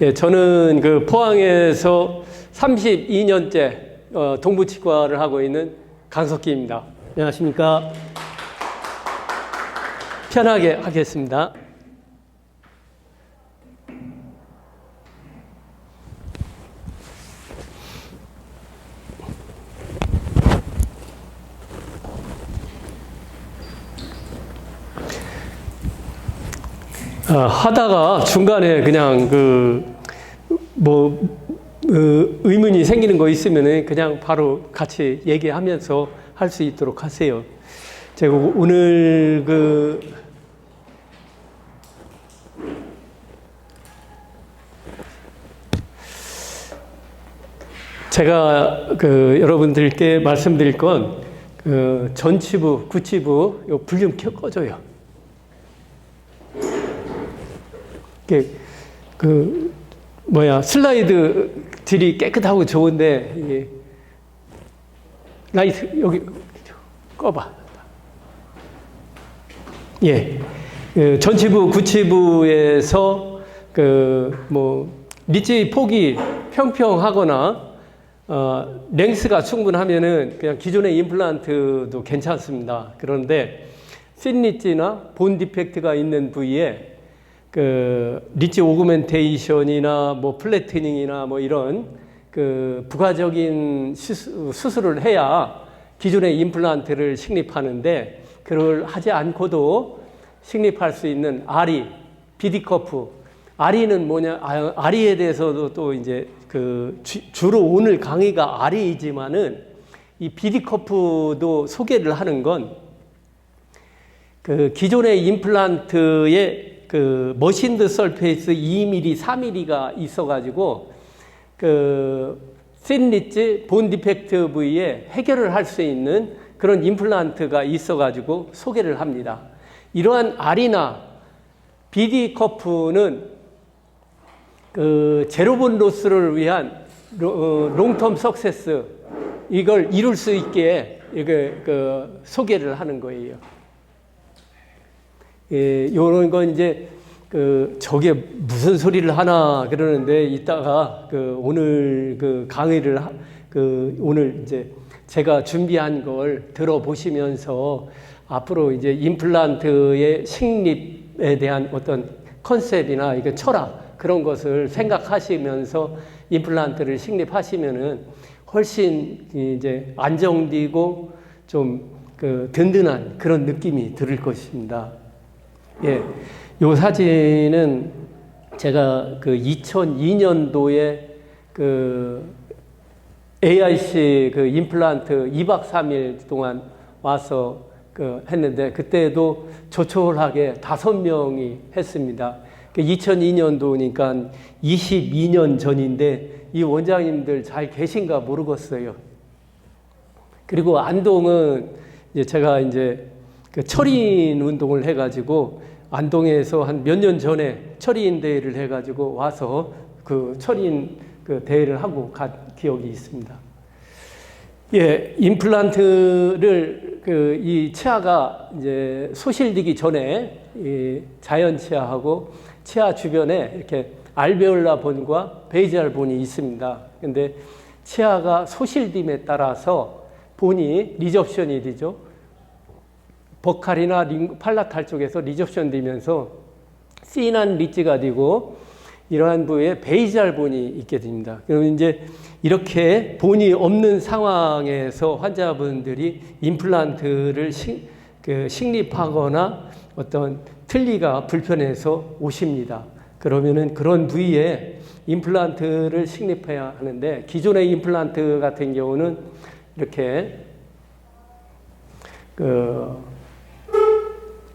예, 저는 그 포항에서 32년째 동부치과를 하고 있는 강석기입니다. 안녕하십니까? 편하게 하겠습니다. 하다가 중간에 그냥 의문이 생기는 거 있으면 그냥 바로 같이 얘기하면서 할 수 있도록 하세요. 제가 오늘 제가 여러분들께 말씀드릴 건 전치부, 구치부 요 불 좀 꺼줘요. 슬라이드들이 깨끗하고 좋은데, 이게, 라이트, 여기, 꺼봐. 예. 전치부, 구치부에서, 리치 폭이 평평하거나, 랭스가 충분하면은 그냥 기존의 임플란트도 괜찮습니다. 그런데, 씬 리치나 본 디펙트가 있는 부위에 리치 오그멘테이션이나 플래트닝이나 이런 부가적인 수술을 해야 기존의 임플란트를 식립하는데, 그걸 하지 않고도 식립할 수 있는 아리, 비디커프. 아리는 뭐냐? 아리에 대해서도 또 이제 주로 오늘 강의가 아리이지만은 이 비디커프도 소개를 하는 건 기존의 임플란트의 머신드 설페이스 2mm, 4mm가 있어가지고, 씬 리치, 본 디펙트 부위에 해결을 할 수 있는 그런 임플란트가 있어가지고 소개를 합니다. 이러한 아리나 BD 커프는 제로본 로스를 위한 롱텀 석세스, 이걸 이룰 수 있게 소개를 하는 거예요. 예, 요런 건 이제, 저게 무슨 소리를 하나 그러는데, 이따가, 오늘 강의를, 오늘 이제 제가 준비한 걸 들어보시면서 앞으로 이제 임플란트의 식립에 대한 어떤 컨셉이나 철학, 그런 것을 생각하시면서 임플란트를 식립하시면은 훨씬 이제 안정되고 좀 든든한 그런 느낌이 들 것입니다. 예, 요 사진은 제가 2002년도에 AIC 임플란트 2박 3일 동안 와서 했는데, 그때도 조촐하게 5명이 했습니다. 2002년도니까 22년 전인데, 이 원장님들 잘 계신가 모르겠어요. 그리고 안동은 제가 이제 철인 운동을 해가지고 안동에서 한 몇 년 전에 철인 대회를 해가지고 와서 철인 대회를 하고 간 기억이 있습니다. 예, 임플란트를 이 치아가 이제 소실되기 전에 이 자연 치아하고 치아 주변에 이렇게 알베올라 본과 베이지알 본이 있습니다. 근데 치아가 소실됨에 따라서 본이 리접션이 되죠. 버칼이나 팔라탈 쪽에서 리접션 되면서 씬한 리치가 되고, 이러한 부위에 베이지알 본이 있게 됩니다. 그러면 이제 이렇게 본이 없는 상황에서 환자분들이 임플란트를 식립하거나 어떤 틀니가 불편해서 오십니다. 그러면은 그런 부위에 임플란트를 식립해야 하는데, 기존의 임플란트 같은 경우는 이렇게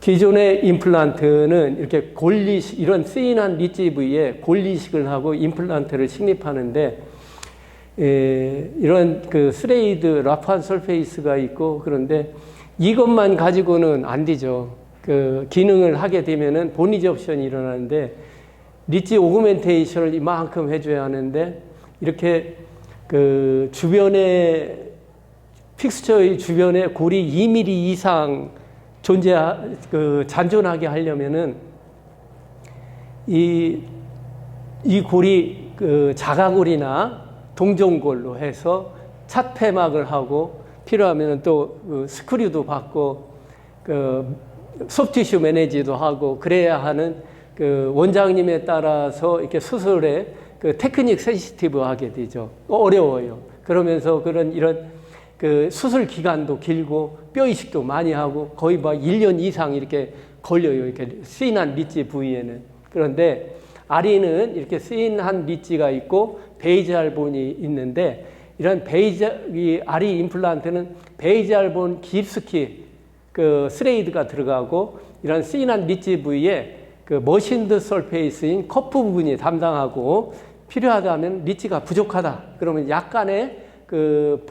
기존의 임플란트는 이렇게 골리식, 이런 씬한 리치 부위에 골리식을 하고 임플란트를 식립하는데, 이런 스레이드 라프한 설페이스가 있고, 그런데 이것만 가지고는 안 되죠. 기능을 하게 되면은 본 리접션이 일어나는데, 리치 오그멘테이션을 이만큼 해줘야 하는데, 이렇게 주변에, 픽스처의 주변에 골이 2mm 이상 잔존하게 하려면은 이 이 골이 그 자가골이나 동종골로 해서 찻폐막을 하고 필요하면 또 그 스크류도 받고 그 소프티슈 매니지도 하고 그래야 하는 그 원장님에 따라서 이렇게 수술에 그 테크닉 센시티브하게 되죠. 어려워요. 그러면서 이런 그 수술 기간도 길고 뼈 이식도 많이 하고 거의 막 1년 이상 이렇게 걸려요. 이렇게 쓰인한 리지 부위에는. 그런데 아리는 이렇게 쓰인한 리지가 있고 베이지알본이 있는데 이런 이 아리 임플란트는 베이지알본 깊숙이 그 스레이드가 들어가고 이런 쓰인한 리지 부위에 그 머신드 설페이스인 커프 부분이 담당하고 필요하다면 리지가 부족하다. 그러면 약간의 그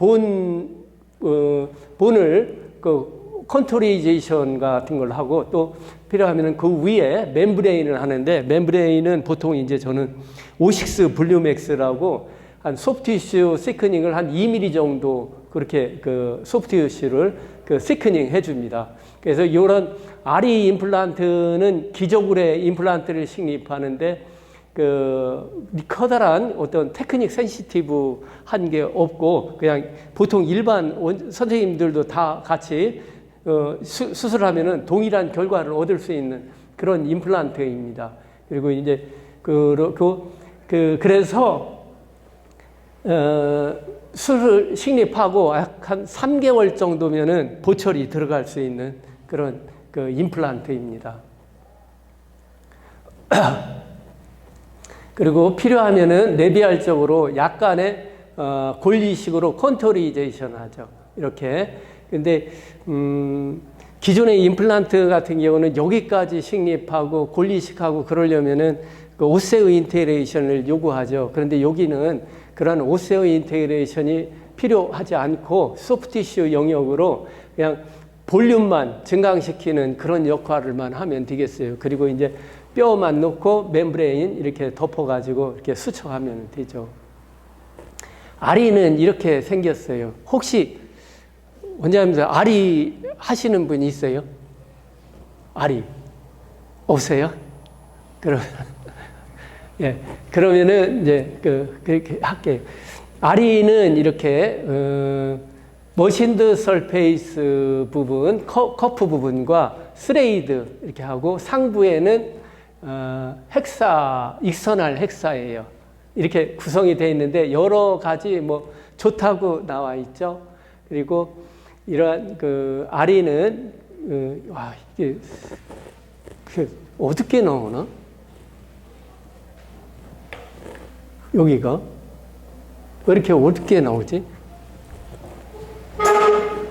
본을 그 컨토리제이션 같은 걸 하고 또 필요하면 그 위에 멤브레인을 하는데 멤브레인은 보통 이제 저는 오식스 블루맥스라고 한 소프티슈 시크닝을 한 2mm 정도 그렇게 그 소프티슈를 그 시크닝 해줍니다. 그래서 이런 아리 임플란트는 기저굴에 임플란트를 식립하는데 그 커다란 어떤 테크닉 센시티브 한 게 없고 그냥 보통 일반 선생님들도 다 같이 수술하면은 동일한 결과를 얻을 수 있는 그런 임플란트입니다. 그리고 이제 그래서 수술 식립하고 약 한 3개월 정도면은 보철이 들어갈 수 있는 그런 그 임플란트입니다. 그리고 필요하면은 내비알적으로 약간의 골리식으로 컨토리제이션 하죠. 이렇게. 근데 기존의 임플란트 같은 경우는 여기까지 식립하고 골리식하고 그러려면은 그 오세오 인테그레이션을 요구하죠. 그런데 여기는 그런 오세오 인테그레이션이 필요하지 않고 소프티슈 영역으로 그냥 볼륨만 증강시키는 그런 역할을만 하면 되겠어요. 그리고 이제 뼈만 넣고 멤브레인 이렇게 덮어가지고 이렇게 수척하면 되죠. 아리는 이렇게 생겼어요. 혹시 원장님들 아리 하시는 분이 있어요? 아리 없어요? 그러면 예 그러면은 이제 그렇게 할게요. 아리는 이렇게 머신드 설페이스 부분, 커프 부분과 스레이드 이렇게 하고 상부에는 익스터널 헥사예요. 이렇게 구성이 되어 있는데 여러 가지 뭐 좋다고 나와 있죠. 그리고 이러한 그 아리는 와 이게 어떻게 나오나? 여기가 왜 이렇게 어떻게 나오지?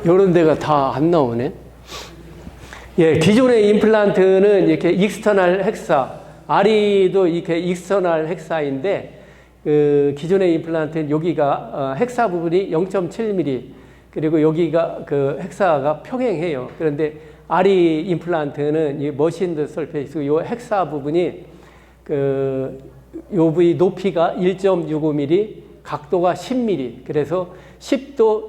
이런 데가 다 안 나오네. 예, 기존의 임플란트는 이렇게 익스터널 헥사, 아리도 이렇게 익스터널 헥사인데 그 기존의 임플란트는 여기가 헥사 부분이 0.7mm 그리고 여기가 그 헥사가 평행해요. 그런데 아리 임플란트는 이 머신드 설페이스 요 헥사 부분이 요 부위 높이가 1.65mm, 각도가 10mm. 그래서 10도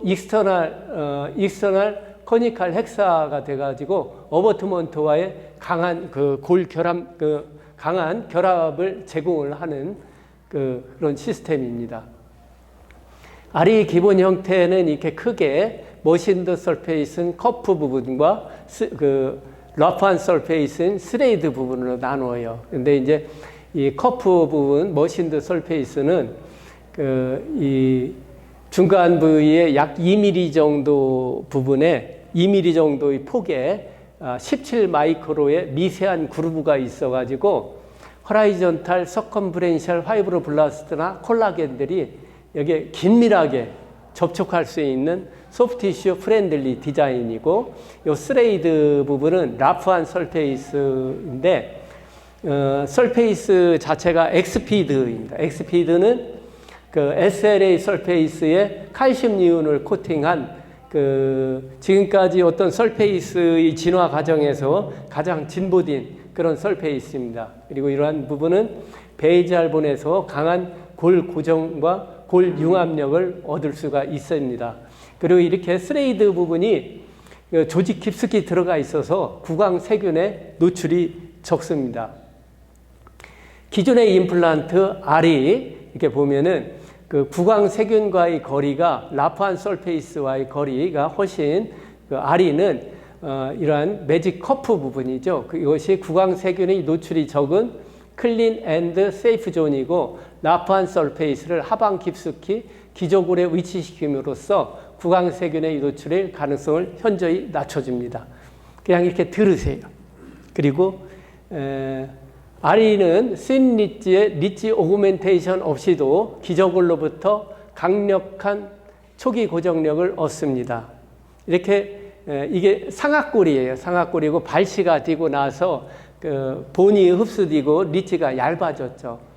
익스터널 코니컬 헥사가 돼가지고 어버트먼트와의 강한 강한 결합을 제공을 하는 그런 시스템입니다. 아리 기본 형태는 이렇게 크게 머신드 설페이스는 커프 부분과 러프한 설페이스는 스레이드 부분으로 나누어요. 근데 이제 이 커프 부분, 머신드 설페이스는 이 중간 부위에 약 2mm 정도 부분에 2mm 정도의 폭에 17 마이크로의 미세한 그루브가 있어가지고 허라이전탈 서컴브렌셜 파이브로블라스트나 콜라겐들이 여기에 긴밀하게 접촉할 수 있는 소프티슈 프렌들리 디자인이고 이 스레이드 부분은 라프한 설페이스인데 설페이스 자체가 엑스피드입니다. 엑스피드는 SLA 설페이스에 칼슘 이온을 코팅한 지금까지 어떤 설페이스의 진화 과정에서 가장 진보된 그런 설페이스입니다. 그리고 이러한 부분은 베이지알본에서 강한 골 고정과 골 융합력을 얻을 수가 있습니다. 그리고 이렇게 스레이드 부분이 조직 깊숙이 들어가 있어서 구강 세균의 노출이 적습니다. 기존의 임플란트 R이 이렇게 보면은 그 구강세균과의 거리가 라프한 설페이스와의 거리가 훨씬 그 R이는 이러한 매직 커프 부분이죠. 이것이 구강세균의 노출이 적은 클린 앤드 세이프 존이고 라프한 설페이스를 하방 깊숙이 기저골에 위치시킴으로써 구강세균의 노출의 가능성을 현저히 낮춰줍니다. 그냥 이렇게 들으세요. 그리고 R는 씬 리치의 리치 오그멘테이션 없이도 기저골로부터 강력한 초기 고정력을 얻습니다. 이렇게 이게 상악골이에요. 상악골이고 발시가 되고 나서 그 본이 흡수되고 리치가 얇아졌죠.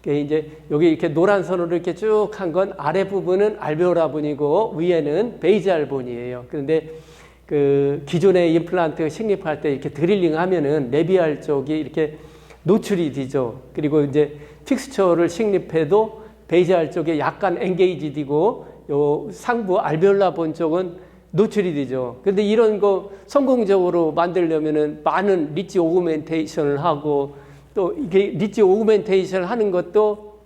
이제 여기 이렇게 노란 선으로 이렇게 쭉 한 건 아래 부분은 알베오라 본이고 위에는 베이지알 본이에요. 그런데 그 기존의 임플란트 식립할 때 이렇게 드릴링 하면은 레비알 쪽이 이렇게 노출이 되죠. 그리고 이제 픽스처를 식립해도 베이지알 쪽에 약간 엔게이지 되고 요 상부 알베올라 본 쪽은 노출이 되죠. 근데 이런 거 성공적으로 만들려면은 많은 리치 오그멘테이션을 하고 또 이게 리치 오그멘테이션을 하는 것도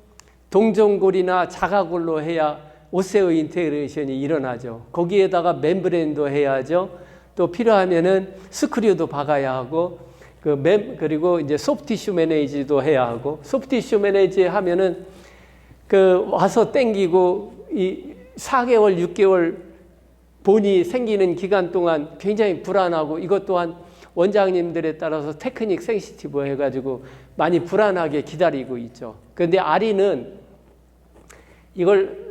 동전골이나 자가골로 해야 오세오 인테그레이션이 일어나죠. 거기에다가 멤브레인도 해야죠. 또 필요하면은 스크류도 박아야 하고 그리고 이제 소프티슈 매니지도 해야 하고 소프티슈 매니지 하면은 그 와서 땡기고 이 4개월, 6개월 본이 생기는 기간 동안 굉장히 불안하고 이것 또한 원장님들에 따라서 테크닉 센시티브 해가지고 많이 불안하게 기다리고 있죠. 그런데 R이는 이걸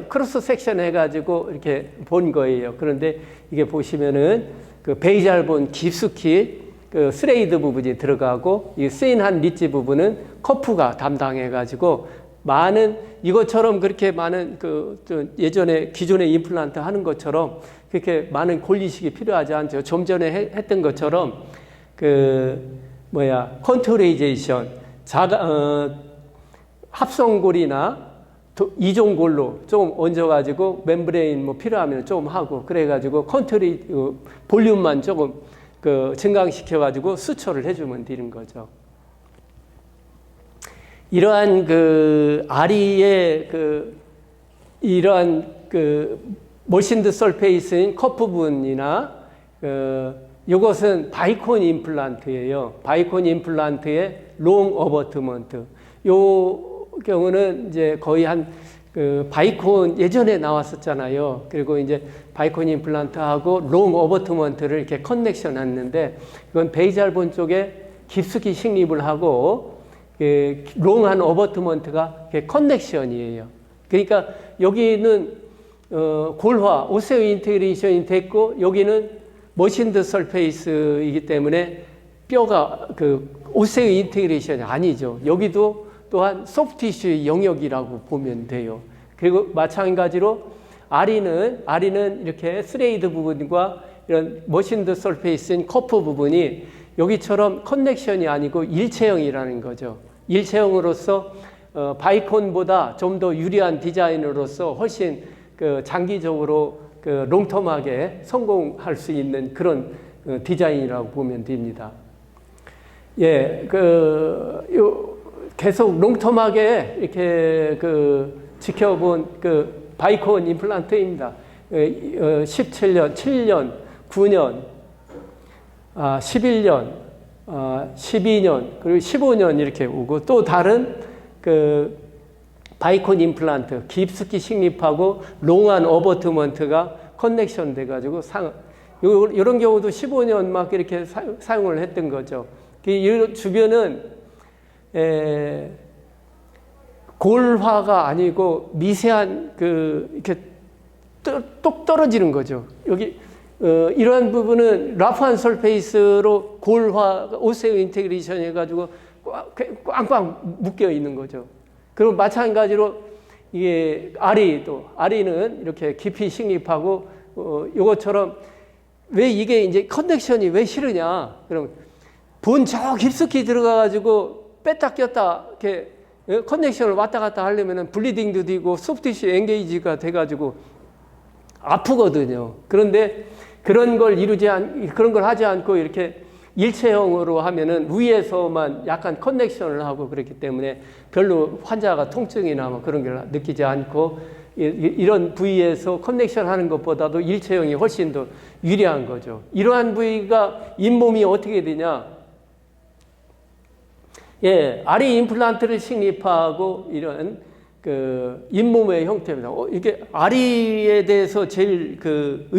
크로스 섹션 해가지고 이렇게 본 거예요. 그런데 이게 보시면은 그 베이지알 본 깊숙이 그 스레이드 부분이 들어가고 이 세인한 리치 부분은 커프가 담당해가지고 많은 이것처럼 그렇게 많은 예전에 기존의 임플란트 하는 것처럼 그렇게 많은 골리식이 필요하지 않죠. 좀 전에 했던 것처럼 컨트레이제이션 합성골이나 이종골로 좀 얹어가지고 멤브레인 뭐 필요하면 좀 하고 그래가지고 볼륨만 조금 증강시켜가지고 수초를 해주면 되는 거죠. 이러한 R의 이러한 머신드 설페이스인 커프 부분이나 이것은 바이콘 임플란트예요. 바이콘 임플란트의 롱 어버트먼트. 요 경우는 이제 거의 바이콘 예전에 나왔었잖아요. 그리고 이제 바이콘 임플란트하고 롱 어버트먼트를 이렇게 커넥션 했는데 이건 베이지알 본 쪽에 깊숙이 식립을 하고 롱한 어버트먼트가 커넥션이에요. 그러니까 여기는 골화, 오세오 인테그레이션이 됐고 여기는 머신드 설페이스이기 때문에 뼈가 오세오 인테그레이션이 아니죠. 여기도 또한 소프티슈의 영역이라고 보면 돼요. 그리고 마찬가지로 R이는 이렇게 스레이드 부분과 이런 머신드 설페이스인 커프 부분이 여기처럼 커넥션이 아니고 일체형이라는 거죠. 일체형으로서 바이콘보다 좀 더 유리한 디자인으로서 훨씬 장기적으로 롱텀하게 성공할 수 있는 그런 디자인이라고 보면 됩니다. 예, 계속 롱텀하게 이렇게 지켜본 바이콘 임플란트입니다. 17년, 7년, 9년, 11년, 12년, 그리고 15년 이렇게 오고 또 다른 바이콘 임플란트, 깊숙이 식립하고 롱한 어버트먼트가 커넥션 돼가지고 이런 경우도 15년 막 이렇게 사용을 했던 거죠. 이 주변은 골화가 아니고 미세한 이렇게 똑 떨어지는 거죠. 여기 이러한 부분은 라프한 설페이스로 골화 오세오 인테그레이션 해가지고 꽝꽝 묶여 있는 거죠. 그리고 마찬가지로 이게 R이는 이렇게 깊이 식립하고 이것처럼 왜 이게 이제 커넥션이 왜 싫으냐? 그럼 본 저 깊숙이 들어가가지고 뺐다 꼈다 이렇게 커넥션을 왔다 갔다 하려면은 블리딩도 되고 소프티슈 엔게이지가 돼가지고 아프거든요. 그런데 그런 걸 하지 않고 이렇게 일체형으로 하면은 위에서만 약간 커넥션을 하고 그렇기 때문에 별로 환자가 통증이나 뭐 그런 걸 느끼지 않고 이런 부위에서 커넥션 하는 것보다도 일체형이 훨씬 더 유리한 거죠. 이러한 부위가 잇몸이 어떻게 되냐? 예, 아리 임플란트를 식립하고 이런 그 잇몸의 형태입니다. 이게 아리에 대해서 제일 그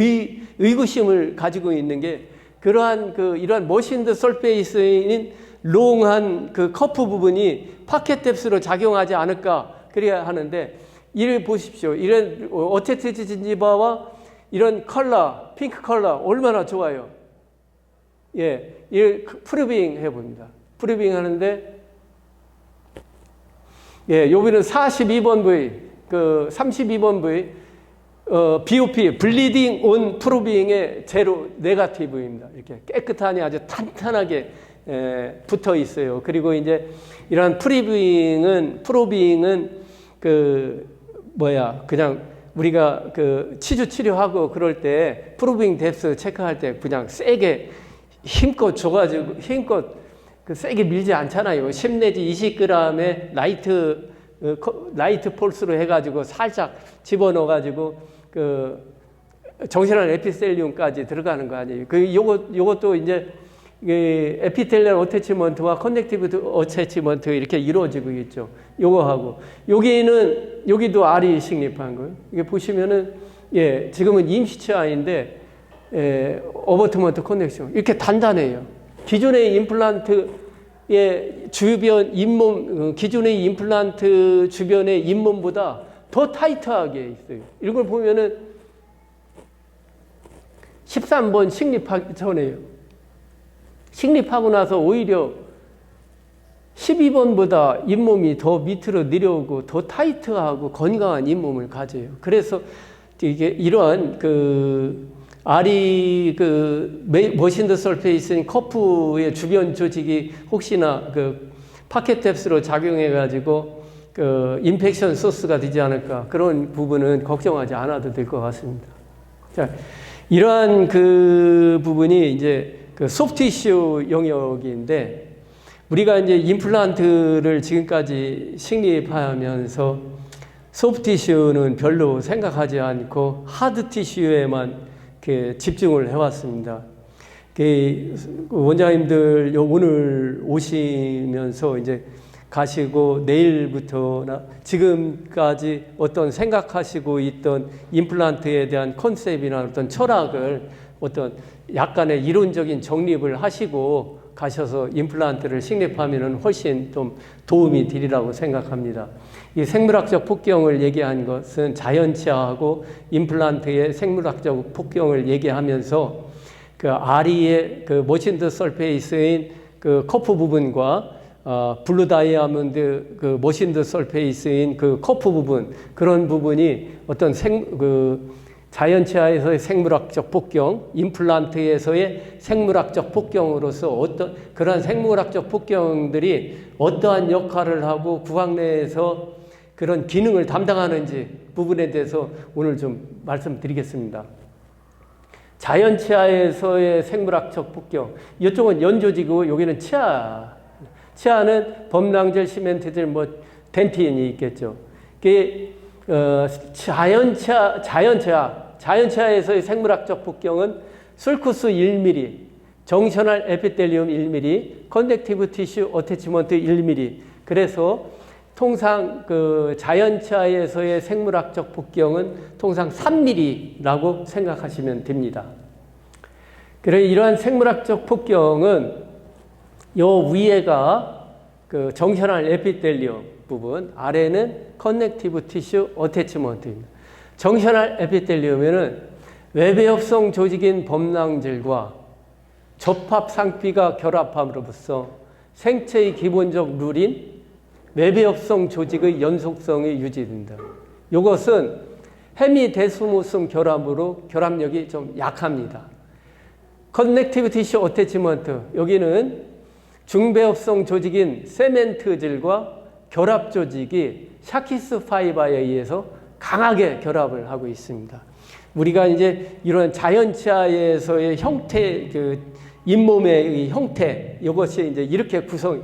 의구심을 가지고 있는 게 그러한 이러한 머신드 설페이스인 롱한 그 커프 부분이 파켓 뎁스로 작용하지 않을까 그래야 하는데 이를 보십시오. 이런 어테티지 진지바와 이런 컬러, 핑크 컬러 얼마나 좋아요. 예, 이 프루빙 해봅니다. 프루빙 하는데 예, 여기는 42번 부위, 32번 부위, BOP, 블리딩 온 프로빙의 제로 네가티브입니다. 이렇게 깨끗하니 아주 탄탄하게 붙어 있어요. 그리고 이제 이러한 프로빙은 그냥 우리가 치주 치료하고 그럴 때 프로빙 뎁스 체크할 때 그냥 세게 힘껏 줘가지고 세게 밀지 않잖아요. 10 내지 20g의 라이트 폴스로 해가지고 살짝 집어넣어가지고 정신한 에피셀리움까지 들어가는 거 아니에요. 요것도 이제 에피텔리얼 어태치먼트와 커넥티브 어태치먼트 이렇게 이루어지고 있죠. 요거하고 여기도 알이 식립한 거예요. 이게 보시면은 예, 지금은 임시치아인데 어버트먼트 커넥션 이렇게 단단해요. 기존의 임플란트의 주변 잇몸, 기존의 임플란트 주변의 잇몸보다 더 타이트하게 있어요. 이걸 보면은 13번 식립하기 전에요. 식립하고 나서 오히려 12번보다 잇몸이 더 밑으로 내려오고 더 타이트하고 건강한 잇몸을 가져요. 그래서 이게 이러한 알이 머신드 설페이스인 커프의 주변 조직이 혹시나 파켓 뎁스로 작용해가지고 인펙션 소스가 되지 않을까 그런 부분은 걱정하지 않아도 될 것 같습니다. 자, 이러한 부분이 이제 소프티슈 영역인데 우리가 이제 임플란트를 지금까지 식립하면서 소프티슈는 별로 생각하지 않고 하드티슈에만 집중을 해왔습니다. 원장님들 오늘 오시면서 이제 가시고 내일부터나 지금까지 어떤 생각하시고 있던 임플란트에 대한 컨셉이나 어떤 철학을 어떤 약간의 이론적인 정립을 하시고 가셔서 임플란트를 식립하면은 훨씬 좀 도움이 되리라고 생각합니다. 이 생물학적 폭경을 얘기한 것은 자연치아하고 임플란트의 생물학적 폭경을 얘기하면서 아리의 머신드 설페이스인 커프 부분과 블루 다이아몬드 머신드 설페이스인 커프 부분 그런 부분이 어떤 자연치아에서의 생물학적 폭경, 임플란트에서의 생물학적 폭경으로서 그러한 생물학적 폭경들이 어떠한 역할을 하고 구강 내에서 그런 기능을 담당하는지 부분에 대해서 오늘 좀 말씀드리겠습니다. 자연치아에서의 생물학적 폭경, 이쪽은 연조지고 여기는 치아. 치아는 범랑젤, 시멘트젤, 덴틴이 있겠죠. 자연치아에서의 생물학적 폭경은 sulcus 1mm, 정셔널 에피텔리움 1mm, 컨넥티브 티슈 어태치먼트 1mm. 그래서 통상 자연치아에서의 생물학적 폭경은 통상 3mm라고 생각하시면 됩니다. 그래 이러한 생물학적 폭경은 요 위에가 정셔널 에피텔리움 부분, 아래는 커넥티브 티슈 어태치먼트입니다. 정셔널 에피텔리움에는 외배엽성 조직인 범랑질과 접합 상피가 결합함으로써 생체의 기본적 룰인 외배엽성 조직의 연속성이 유지된다. 이것은 헤미데스모스 결합으로 결합력이 좀 약합니다. 커넥티브 티슈 어태치먼트, 여기는 중배엽성 조직인 세멘트질과 결합 조직이 샤키스 파이버에 의해서 강하게 결합을 하고 있습니다. 우리가 이제 이런 자연치아에서의 형태, 잇몸의 형태, 이것이 이제 이렇게 구성이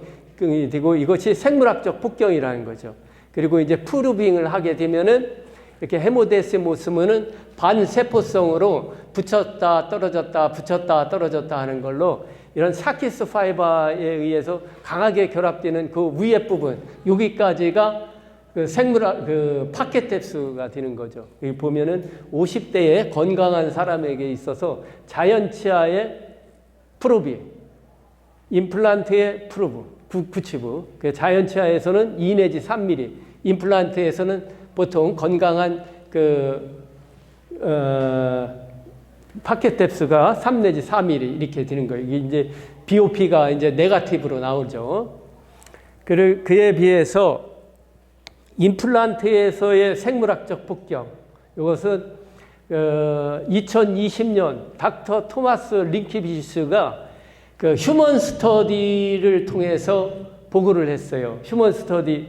되고 이것이 생물학적 폭경이라는 거죠. 그리고 이제 프루빙을 하게 되면은 이렇게 헤모데스모스는 반세포성으로 붙였다 떨어졌다 붙였다 떨어졌다 하는 걸로 이런 사키스 파이버에 의해서 강하게 결합되는 그 위에 부분 여기까지가 그 생물학 그 파켓탭스가 되는 거죠. 여기 보면은 50대의 건강한 사람에게 있어서 자연치아의 프로비, 임플란트의 프로브, 구치부. 그 자연치아에서는 2 내지 3mm, 임플란트에서는 보통 건강한 파켓탭스가 3 내지 4mm 이렇게 되는 거예요. 이게 이제 BOP가 이제 네거티브로 나오죠. 그에 비해서 임플란트에서의 생물학적 폭경, 이것은 2020년 닥터 토마스 링키비슈스가 그 휴먼 스터디를 통해서 보고를 했어요. 휴먼 스터디,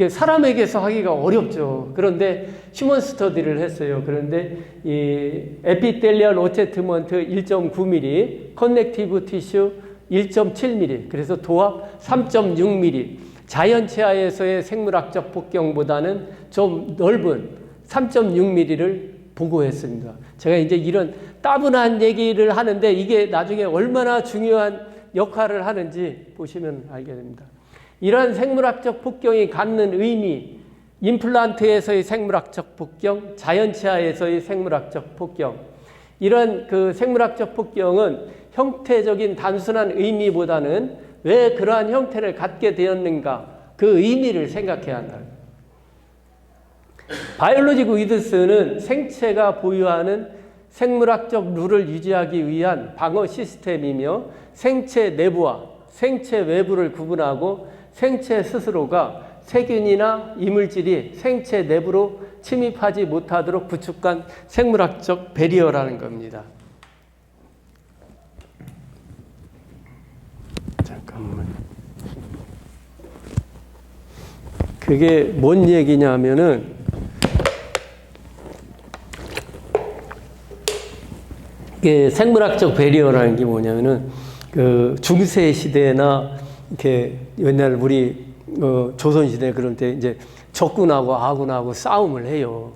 사람에게서 하기가 어렵죠. 그런데 휴먼 스터디를 했어요. 그런데 이 에피텔리얼 어체트먼트 1.9mm, 커넥티브 티슈 1.7mm, 그래서 도합 3.6mm, 자연치아에서의 생물학적 폭경보다는 좀 넓은 3.6mm를 보고했습니다. 제가 이제 이런 따분한 얘기를 하는데 이게 나중에 얼마나 중요한 역할을 하는지 보시면 알게 됩니다. 이러한 생물학적 폭경이 갖는 의미, 임플란트에서의 생물학적 폭경, 자연치아에서의 생물학적 폭경, 이런 그 생물학적 폭경은 형태적인 단순한 의미보다는 왜 그러한 형태를 갖게 되었는가, 그 의미를 생각해야 한다. 바이올로직 위드스는 생체가 보유하는 생물학적 룰을 유지하기 위한 방어 시스템이며 생체 내부와 생체 외부를 구분하고 생체 스스로가 세균이나 이물질이 생체 내부로 침입하지 못하도록 구축한 생물학적 배리어라는 겁니다. 잠깐만. 그게 뭔 얘기냐면은 이게 생물학적 배리어라는 게 뭐냐면은 그 중세 시대나 이렇게 옛날 우리 조선 시대 그럴 때 이제 적군하고 아군하고 싸움을 해요.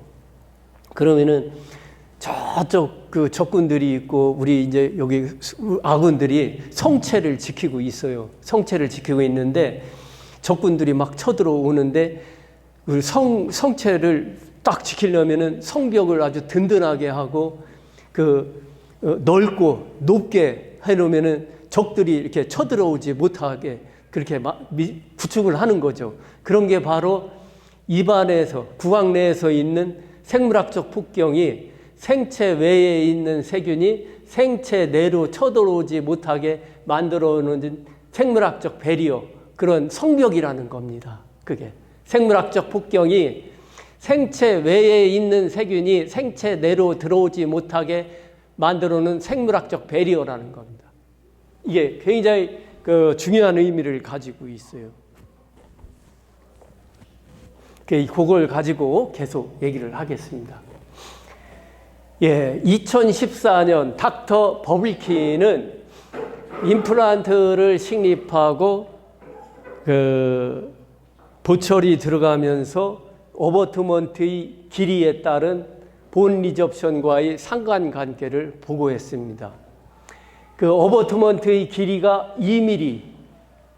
그러면은 저쪽 그 적군들이 있고 우리 이제 여기 아군들이 성체를 지키고 있어요. 성체를 지키고 있는데 적군들이 막 쳐들어오는데 그 성체를 딱 지키려면은 성벽을 아주 든든하게 하고 넓고 높게 해놓으면은 적들이 이렇게 쳐들어오지 못하게 그렇게 구축을 하는 거죠. 그런 게 바로 입안에서, 구강 내에서 있는 생물학적 폭경이 생체 외에 있는 세균이 생체 내로 쳐들어오지 못하게 만들어 놓은 생물학적 배리어, 그런 성벽이라는 겁니다. 그게 생물학적 폭경이 생체 외에 있는 세균이 생체 내로 들어오지 못하게 만들어 놓은 생물학적 배리어라는 겁니다. 이게 굉장히 중요한 의미를 가지고 있어요. 그걸 가지고 계속 얘기를 하겠습니다. 2014년 닥터 버블키는 임플란트를 식립하고 보철이 들어가면서 어버트먼트의 길이에 따른 본 리접션과의 상관관계를 보고했습니다. 그 어버트먼트의 길이가 2mm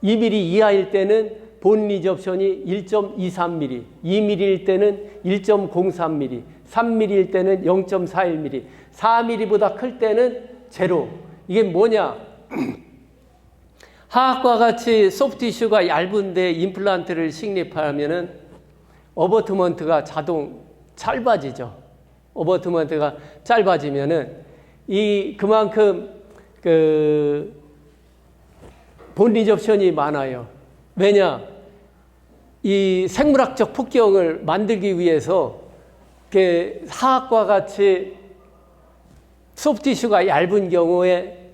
이하일 때는 본 리접션이 1.23mm, 2mm일 때는 1.03mm, 3mm일 때는 0.41mm, 4mm보다 클 때는 제로. 이게 뭐냐? 하악과 같이 소프티슈가 얇은데 임플란트를 식립하면은 어버트먼트가 자동 짧아지죠. 어버트먼트가 짧아지면은 그만큼 본 리접션이 많아요. 왜냐? 이 생물학적 폭경을 만들기 위해서 하악과 같이 소프티슈가 얇은 경우에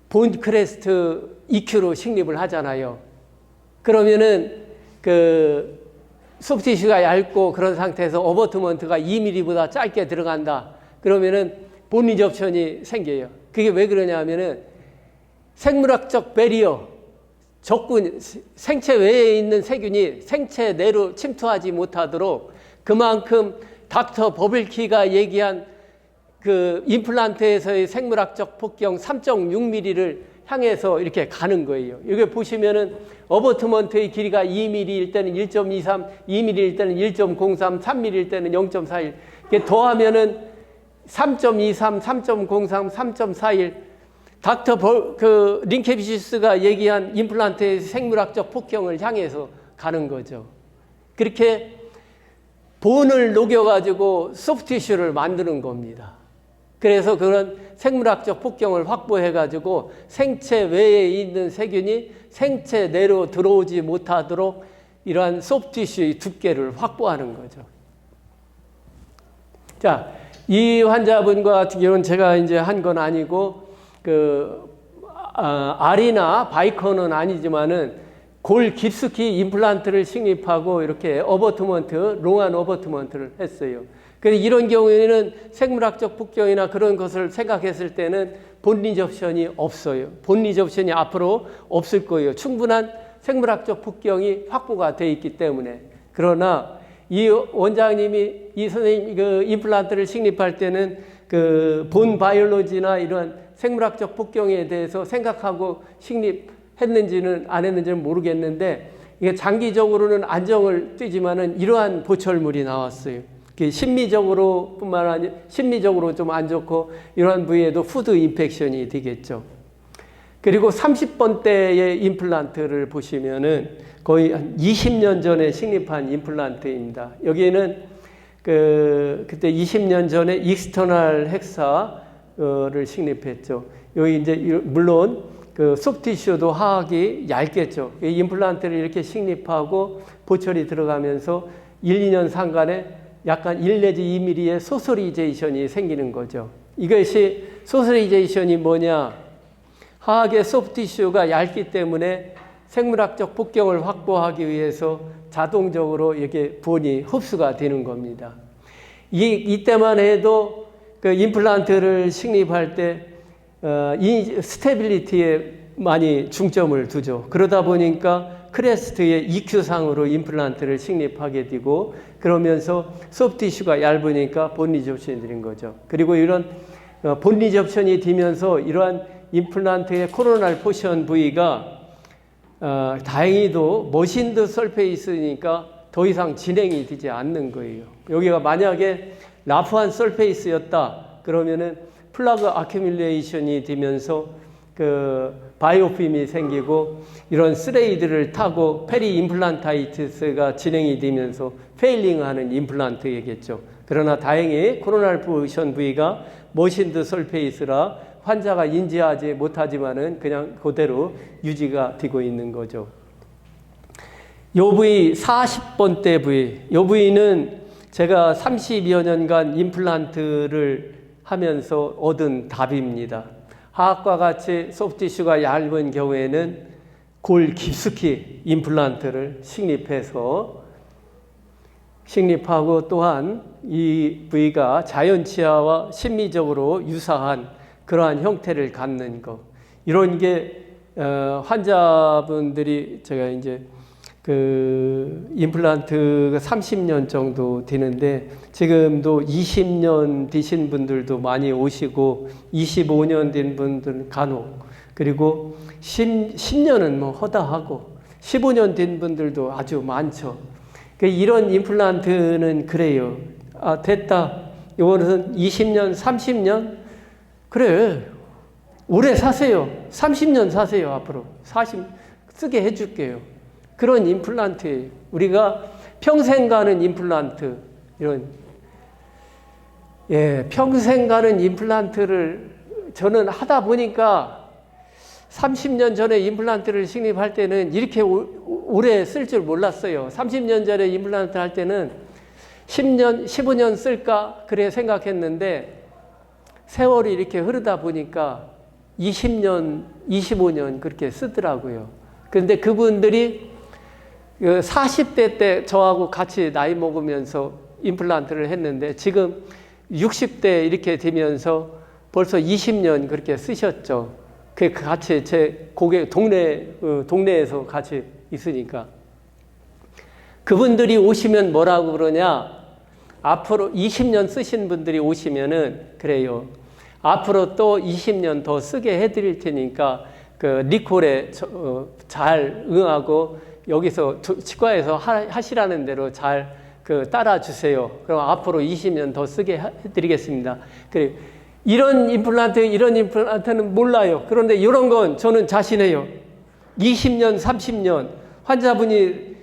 본 크레스트 EQ로 식립을 하잖아요. 그러면은 소프티슈가 얇고 그런 상태에서 어버트먼트가 2mm보다 짧게 들어간다. 그러면은 본 리접션이 생겨요. 그게 왜 그러냐면은 생물학적 배리어, 적군, 생체 외에 있는 세균이 생체 내로 침투하지 못하도록 그만큼 닥터 버블키가 얘기한 그 임플란트에서의 생물학적 폭경 3.6mm를 향해서 이렇게 가는 거예요. 여기 보시면은 어버트먼트의 길이가 2mm일 때는 1.23, 2mm일 때는 1.03, 3mm일 때는 0.41. 이게 더하면은 3.23, 3.03, 3.41. 링케비치스가 얘기한 임플란트의 생물학적 폭경을 향해서 가는 거죠. 그렇게 본을 녹여가지고 소프티슈를 만드는 겁니다. 그래서 그런 생물학적 폭경을 확보해가지고 생체 외에 있는 세균이 생체 내로 들어오지 못하도록 이러한 소프티슈의 두께를 확보하는 거죠. 자, 이 환자분과 같은 경우는 제가 이제 한 건 아니고, 알이나 바이커는 아니지만은 골 깊숙이 임플란트를 식립하고 이렇게 롱한 어버트먼트를 했어요. 그래서 이런 경우에는 생물학적 폭경이나 그런 것을 생각했을 때는 본 리접션이 없어요. 본 리접션이 앞으로 없을 거예요. 충분한 생물학적 폭경이 확보가 돼 있기 때문에. 그러나 이 원장님이 이 선생님 그 임플란트를 식립할 때는 그 본 바이올로지나 이런 생물학적 폭경에 대해서 생각하고 식립했는지는 안 했는지는 모르겠는데 이게 장기적으로는 안정을 띄지만은 이러한 보철물이 나왔어요. 심미적으로뿐만 아니라 심미적으로 좀 안 좋고 이러한 부위에도 푸드 인펙션이 되겠죠. 그리고 30번대의 임플란트를 보시면은 거의 한 20년 전에 식립한 임플란트입니다. 여기에는 그때 20년 전에 익스터널 헥사를 식립했죠. 여기 이제 물론 그 소프티슈도 화학이 얇겠죠. 이 임플란트를 이렇게 식립하고 보철이 들어가면서 1, 2년 상간에 약간 1 내지 2mm의 소설이제이션이 생기는 거죠. 이것이 소설이제이션이 뭐냐? 화학의 소프티슈가 얇기 때문에 생물학적 폭경을 확보하기 위해서 자동적으로 이렇게 본이 흡수가 되는 겁니다. 이때만 해도 그 임플란트를 식립할 때 이 스테빌리티에 많이 중점을 두죠. 그러다 보니까 크레스트의 EQ상으로 임플란트를 식립하게 되고 그러면서 소프티슈가 얇으니까 본 리접션이 되는 거죠. 그리고 이런 본 리접션이 되면서 이러한 임플란트의 코로날 포션 부위가 다행히도 머신드 설페이스니까 더 이상 진행이 되지 않는 거예요. 여기가 만약에 라프한 설페이스였다 그러면은 플라그 아큐뮬레이션이 되면서 그 바이오핌이 생기고 이런 스레이드를 타고 페리 임플란타이티스가 진행이 되면서 페일링하는 임플란트이겠죠. 그러나 다행히 코로날 포션 부위가 머신드 설페이스라 환자가 인지하지 못하지만은 그냥 그대로 유지가 되고 있는 거죠. 요 부위 40번대 부위. 요 부위는 제가 30여 년간 임플란트를 하면서 얻은 답입니다. 화학과 같이 소프티슈가 얇은 경우에는 골 깊숙이 임플란트를 식립하고 또한 이 부위가 자연치아와 심미적으로 유사한 그러한 형태를 갖는 것. 이런 게 환자분들이 제가 이제 그 임플란트가 30년 정도 되는데 지금도 20년 되신 분들도 많이 오시고 25년 된 분들은 간혹 그리고 10년은 뭐 허다하고 15년 된 분들도 아주 많죠. 이런 임플란트는 그래요. 아, 됐다. 이거는 20년, 30년? 그래. 오래 사세요. 30년 사세요, 앞으로. 쓰게 해줄게요. 그런 임플란트예요. 우리가 평생 가는 임플란트, 평생 가는 임플란트를 저는 하다 보니까 30년 전에 임플란트를 식립할 때는 이렇게 오래 쓸 줄 몰랐어요. 30년 전에 임플란트 할 때는 10년, 15년 쓸까? 그래 생각했는데 세월이 이렇게 흐르다 보니까 20년, 25년 그렇게 쓰더라고요. 그런데 그분들이 40대 때 저하고 같이 나이 먹으면서 임플란트를 했는데 지금 60대 이렇게 되면서 벌써 20년 그렇게 쓰셨죠. 그 같이 제 동네에서 같이 있으니까. 그분들이 오시면 뭐라고 그러냐? 앞으로 20년 쓰신 분들이 오시면은 그래요. 앞으로 또 20년 더 쓰게 해드릴 테니까 그 리콜에 잘 응하고 여기서 치과에서 하시라는 대로 잘 그 따라주세요. 그럼 앞으로 20년 더 쓰게 해드리겠습니다. 그래. 이런 임플란트는 몰라요. 그런데 이런 건 저는 자신해요. 20년, 30년 환자분이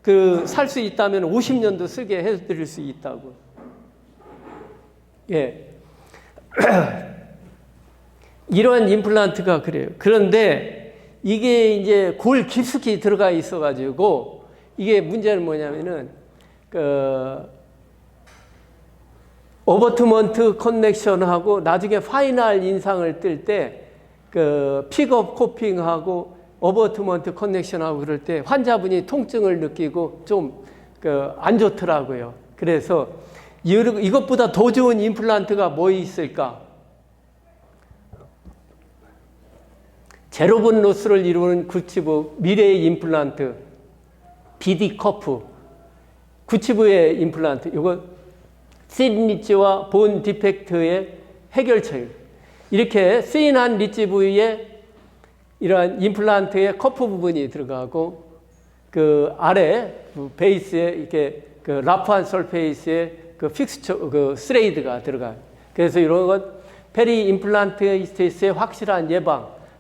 그 살 수 있다면 50년도 쓰게 해드릴 수 있다고. 예. 이러한 임플란트가 그래요. 그런데 이게 이제 골 깊숙이 들어가 있어가지고 이게 문제는 뭐냐면은 어버트먼트 커넥션하고 나중에 파이널 인상을 뜰 때 픽업 코핑하고 어버트먼트 커넥션하고 그럴 때 환자분이 통증을 느끼고 좀 안 좋더라고요. 그래서 이것보다 더 좋은 임플란트가 뭐 있을까? 제로본 로스를 이루는 구치부 미래의 임플란트 BD 커프 구치부의 임플란트 이거 씬 리치와 본 디펙트의 해결책 이렇게 씬한 리치 부위에 이러한 임플란트의 커프 부분이 들어가고 그 아래 베이스에 이렇게 그 라프한 설페이스에 그 픽스처 그 스레이드가 들어가요. 그래서 이런 건 페리 임플란티스의 확실한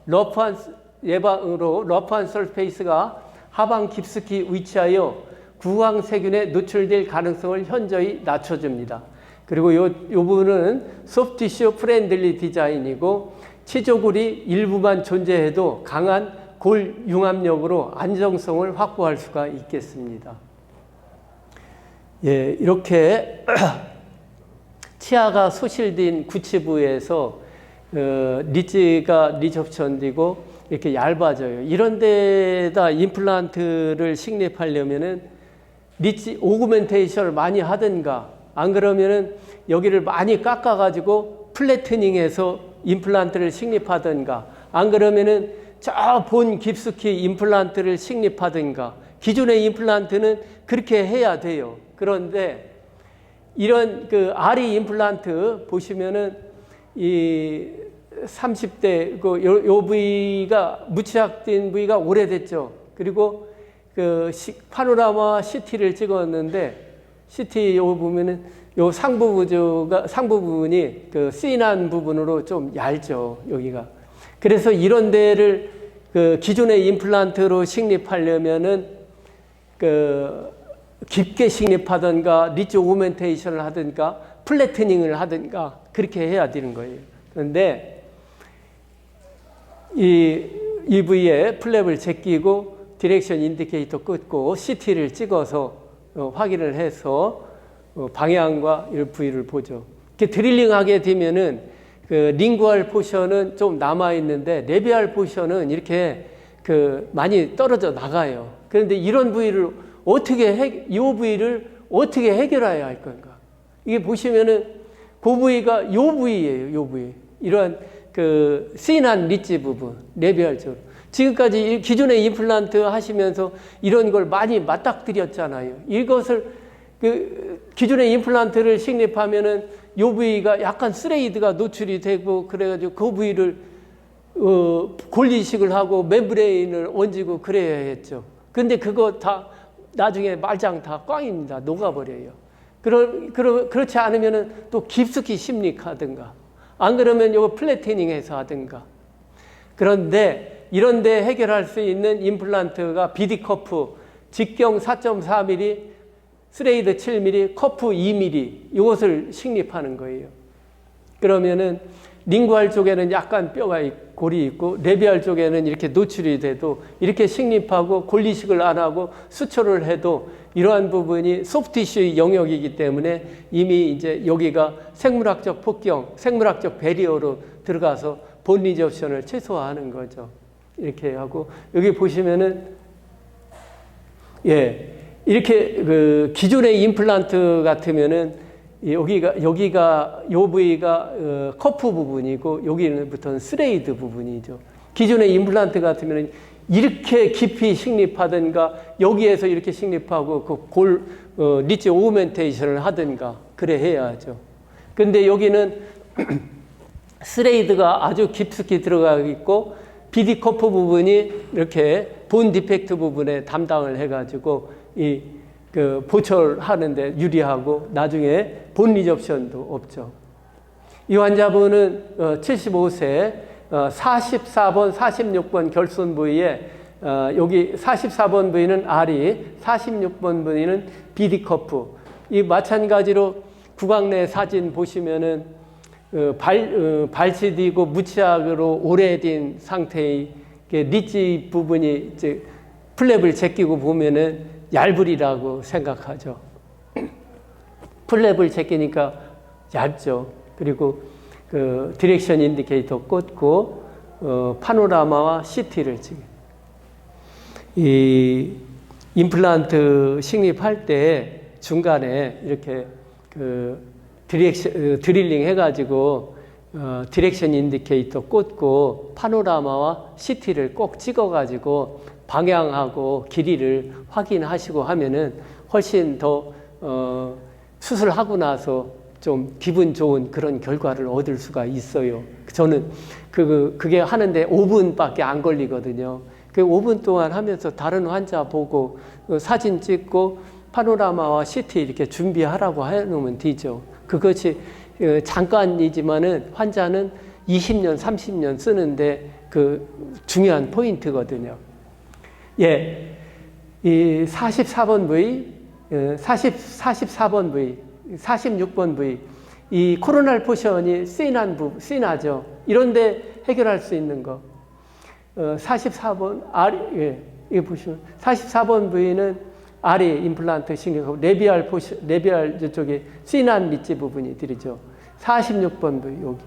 러프한 예방으로 러프한 설페이스가 하방 깊숙이 위치하여 구강 세균에 노출될 가능성을 현저히 낮춰줍니다. 그리고 요 부분은 소프티슈 프렌들리 디자인이고 치조골이 일부만 존재해도 강한 골 융합력으로 안정성을 확보할 수가 있겠습니다. 예, 이렇게 치아가 소실된 구치부에서 리치가 리접션되고 이렇게 얇아져요. 이런 데다 임플란트를 식립하려면은 리치 오그멘테이션을 많이 하든가 안 그러면은 여기를 많이 깎아가지고 플래트닝해서 임플란트를 식립하든가 안 그러면은 저 본 깊숙이 임플란트를 식립하든가 기존의 임플란트는 그렇게 해야 돼요. 그런데 이런 그 RE 임플란트 보시면은 이 30대 요 부위가 무치약된 부위가 오래됐죠. 그리고 그 파노라마 CT를 찍었는데 CT 요 보면은 요 상부 부분이 그 씬한 부분으로 좀 얇죠, 여기가. 그래서 이런 데를 그 기존의 임플란트로 식립하려면은 그 깊게 식립하든가 리치 오그멘테이션을 하든가 플래트닝을 하든가 그렇게 해야 되는 거예요. 그런데 이 부위에 플랩을 제끼고 디렉션 인디케이터 끄고 CT를 찍어서 확인을 해서 방향과 이 부위를 보죠. 이렇게 드릴링하게 되면은 그 링구얼 포션은 좀 남아 있는데 레비알 포션은 이렇게 그 많이 떨어져 나가요. 그런데 이런 부위를 이 부위를 어떻게 해결해야 할 건가? 이게 보시면은 그 부위가 요 부위예요. 요 부위. 이러한 그 씬한 리치 부분, 레비알 쪽으로. 지금까지 기존의 임플란트 하시면서 이런 걸 많이 맞닥뜨렸잖아요. 이것을 그 기존의 임플란트를 식립하면은 요 부위가 약간 스레이드가 노출이 되고 그래가지고 그 부위를 골리식을 하고 멤브레인을 얹고 그래야 했죠. 근데 그거 다 나중에 말짱 다 꽝입니다. 녹아버려요. 그렇지 않으면은 또 깊숙이 심릭하든가 안 그러면 요거 플래티닝해서 하든가. 그런데 이런데 해결할 수 있는 임플란트가 BD 커프, 직경 4.4mm, 스레이드 7mm, 커프 2mm 이것을 식립하는 거예요. 그러면은 링구알 쪽에는 약간 뼈가 골이 있고 레비알 쪽에는 이렇게 노출이 돼도 이렇게 식립하고 골리식을 안 하고 수초를 해도 이러한 부분이 소프티슈의 영역이기 때문에 이미 이제 여기가 생물학적 폭경, 생물학적 배리어로 들어가서 본 리접션을 최소화하는 거죠. 이렇게 하고 여기 보시면은 예 이렇게 그 기존의 임플란트 같으면은 여기가 요 부위가 커프 부분이고 여기부터는 스레이드 부분이죠. 기존의 임플란트 같으면 이렇게 깊이 식립하든가 여기에서 이렇게 식립하고 리치 오그멘테이션을 하든가 그래 해야죠. 근데 여기는 스레이드가 아주 깊숙이 들어가 있고 BD 커프 부분이 이렇게 본 디펙트 부분에 담당을 해가지고 보철하는데 유리하고 나중에 본 리접션도 없죠. 이 환자분은 75세 44번, 46번 결손 부위에 여기 44번 부위는 아리, 46번 부위는 BD 커프. 이 마찬가지로 구강내 사진 보시면은 발치되고 무치약으로 오래된 상태의 리치 부분이 이제 플랩을 제끼고 보면은 얇으리라고 생각하죠. 플랩을 제끼니까 얇죠. 그리고 디렉션 인디케이터 꽂고 파노라마와 CT를 찍어요. 이 임플란트 식립할 때 중간에 이렇게 드릴링 해가지고 디렉션 인디케이터 꽂고 파노라마와 CT를 꼭 찍어가지고 방향하고 길이를 확인하시고 하면은 훨씬 더 수술하고 나서 좀 기분 좋은 그런 결과를 얻을 수가 있어요. 저는 그게 하는데 5분밖에 안 걸리거든요. 그 5분 동안 하면서 다른 환자 보고 사진 찍고 파노라마와 CT 이렇게 준비하라고 해놓으면 되죠. 그것이 잠깐이지만은 환자는 20년, 30년 쓰는데 중요한 포인트거든요. 예, 이 44번 부위, 44번 부위, 46번 부위, 이 코로날 포션이 씨나죠. 이런데 해결할 수 있는 거. 44번 아리, 예, 이거 보시면 44번 부위는 아리 임플란트 신경하고 레비알 저쪽에 씨난 리치 부분이 들이죠. 46번 부위 여기.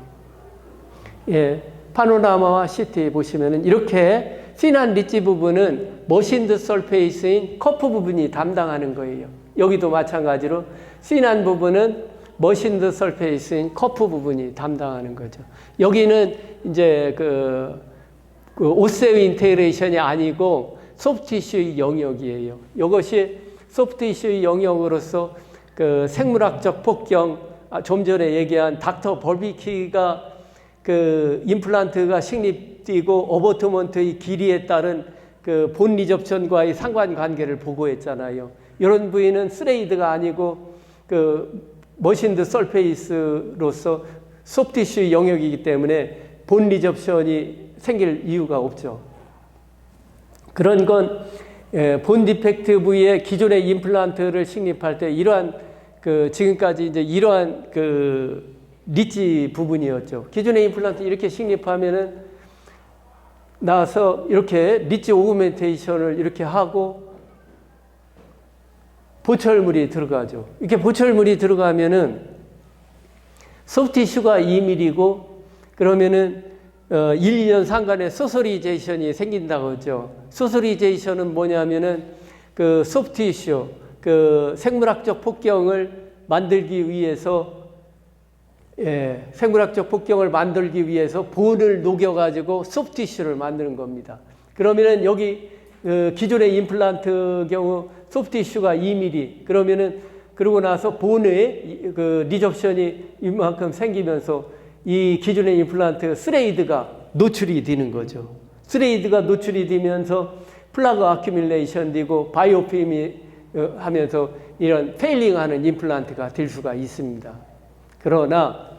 예, 파노라마와 CT 보시면은 이렇게 씨난 리치 부분은 머신드 설페이스인 커프 부분이 담당하는 거예요. 여기도 마찬가지로 씨난 부분은 머신드 설페이스인 커프 부분이 담당하는 거죠. 여기는 이제 오세오 인테그레이션이 아니고 소프트티슈의 영역이에요. 이것이 소프트티슈의 영역으로서 생물학적 폭경, 좀 전에 얘기한 닥터 벌비키가 임플란트가 식립되고 어버트먼트의 길이에 따른 본 리접션과의 상관관계를 보고했잖아요. 이런 부위는 스레이드가 아니고 머신드 설페이스로서 소프티슈 영역이기 때문에 본 리접션이 생길 이유가 없죠. 그런 건 본 디펙트 부위에 기존의 임플란트를 식립할 때 이러한 지금까지 이제 이러한 리치 부분이었죠. 기존의 임플란트 이렇게 식립하면은 나서 이렇게 리치 오그멘테이션을 이렇게 하고 보철물이 들어가죠. 이렇게 보철물이 들어가면은 소프티슈가 2mm고 그러면은 1, 2년 상간에 소소리제이션이 생긴다고 하죠. 소소리제이션은 뭐냐면은 소프티슈, 생물학적 폭경을 만들기 위해서 생물학적 폭경을 만들기 위해서 본을 녹여가지고 소프티슈를 만드는 겁니다. 그러면은 여기 기존의 임플란트 경우 소프티슈가 2mm 그러면은 그러고 나서 본의 리접션이 이만큼 생기면서 이 기존의 임플란트 스레이드가 노출이 되는 거죠. 스레이드가 노출이 되면서 플라그 아큐뮬레이션 되고 바이오핌이 하면서 이런 페일링하는 임플란트가 될 수가 있습니다. 그러나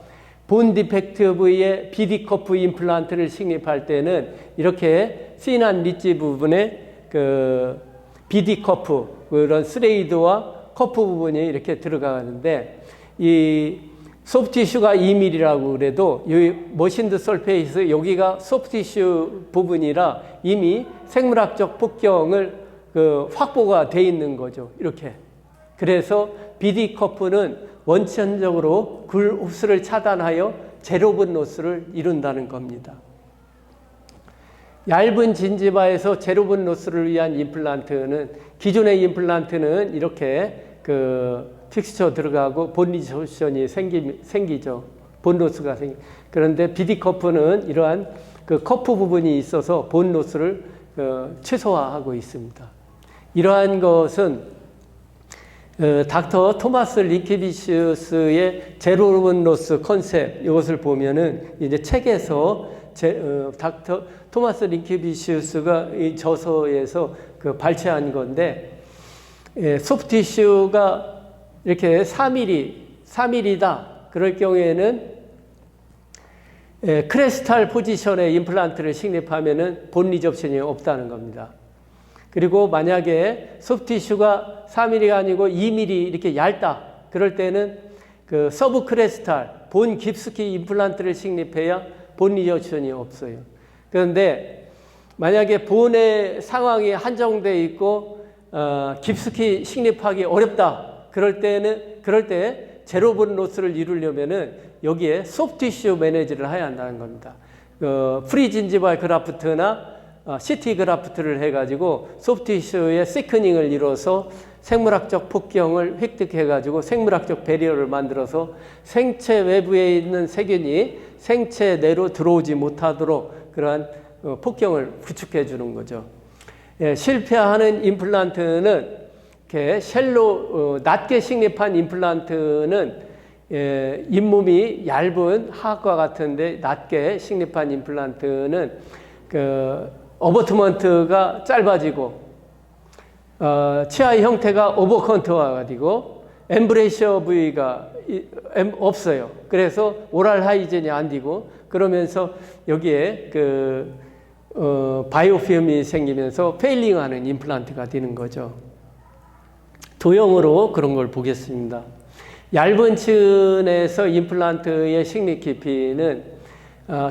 본 디펙트 부위에 BD 커프 임플란트를 식립할 때는 이렇게 씨난 리치 부분에 BD 커프 그런 스레이드와 커프 부분이 이렇게 들어가는데 이 소프티슈가 2mm라고 그래도 이 머신드 설페이스 여기가 소프티슈 부분이라 이미 생물학적 폭경을 확보가 돼 있는 거죠. 이렇게. 그래서 BD 커프는 원천적으로 굴 흡수를 차단하여 제로분 로스를 이룬다는 겁니다. 얇은 진지바에서 제로분 로스를 위한 임플란트는 기존의 임플란트는 이렇게 픽스처 들어가고 본 리조션이 생기죠. 본 로스가 그런데 BD 커프는 이러한 그 커프 부분이 있어서 본 로스를 최소화하고 있습니다. 이러한 것은 닥터 토마스 링케비시우스의 제로 본 로스 컨셉 이것을 보면은 이제 책에서 닥터 토마스 링케비시우스가 이 저서에서 그 발췌한 건데 소프티슈가 이렇게 4mm다. 그럴 경우에는 크레스탈 포지션에 임플란트를 식립하면은 본 리접션이 없다는 겁니다. 그리고 만약에 소프티슈가 4mm가 아니고 2mm 이렇게 얇다. 그럴 때는 그 서브 크레스탈, 본 깊숙이 임플란트를 식립해야 본 리접션이 없어요. 그런데 만약에 본의 상황이 한정되어 있고 깊숙이 식립하기 어렵다. 그럴 때 제로 본 로스를 이루려면은 여기에 소프티슈 매니지를 해야 한다는 겁니다. 프리진지발 그라프트나 CT 그라프트를 해가지고 소프티슈의 시크닝을 이뤄서 생물학적 폭경을 획득해가지고 생물학적 배리어를 만들어서 생체 외부에 있는 세균이 생체 내로 들어오지 못하도록 그러한 폭경을 구축해 주는 거죠. 실패하는 임플란트는 이렇게 쉘로 낮게 식립한 임플란트는 잇몸이 얇은 하악과 같은데 낮게 식립한 임플란트는 그 어버트먼트가 짧아지고 치아의 형태가 오버컨트가 되고 엠브레이셔 부위가 없어요. 그래서 오랄 하이젠이 안 되고 그러면서 여기에 바이오필름이 생기면서 페일링하는 임플란트가 되는 거죠. 도형으로 그런 걸 보겠습니다. 얇은 층에서 임플란트의 식립 깊이는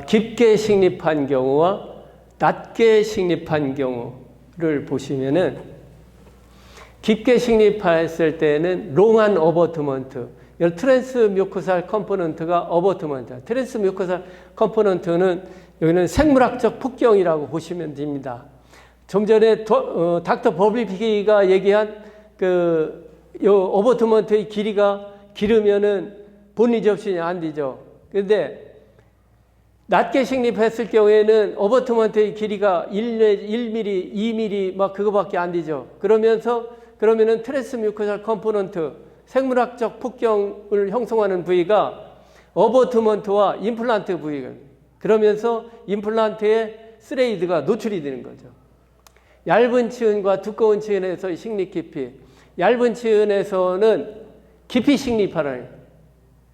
깊게 식립한 경우와 낮게 식립한 경우를 보시면은 깊게 식립했을 때는 롱한 어버트먼트, 트랜스뮤코살 컴포넌트가 어버트먼트, 트랜스뮤코살 컴포넌트는 여기는 생물학적 폭경이라고 보시면 됩니다. 좀 전에 닥터 버블피가 얘기한 요 어버트먼트의 길이가 길으면은 본 리접션이 안 되죠. 그런데 낮게 식립했을 경우에는 어버트먼트의 길이가 1mm, 2mm 막 그거밖에 안 되죠. 그러면은 트랜스뮤코살 컴포넌트, 생물학적 폭경을 형성하는 부위가 어버트먼트와 임플란트 부위가 그러면서 임플란트의 스레이드가 노출이 되는 거죠. 얇은 치은과 두꺼운 치은에서의 식립 깊이. 얇은 치은에서는 깊이 식립하라는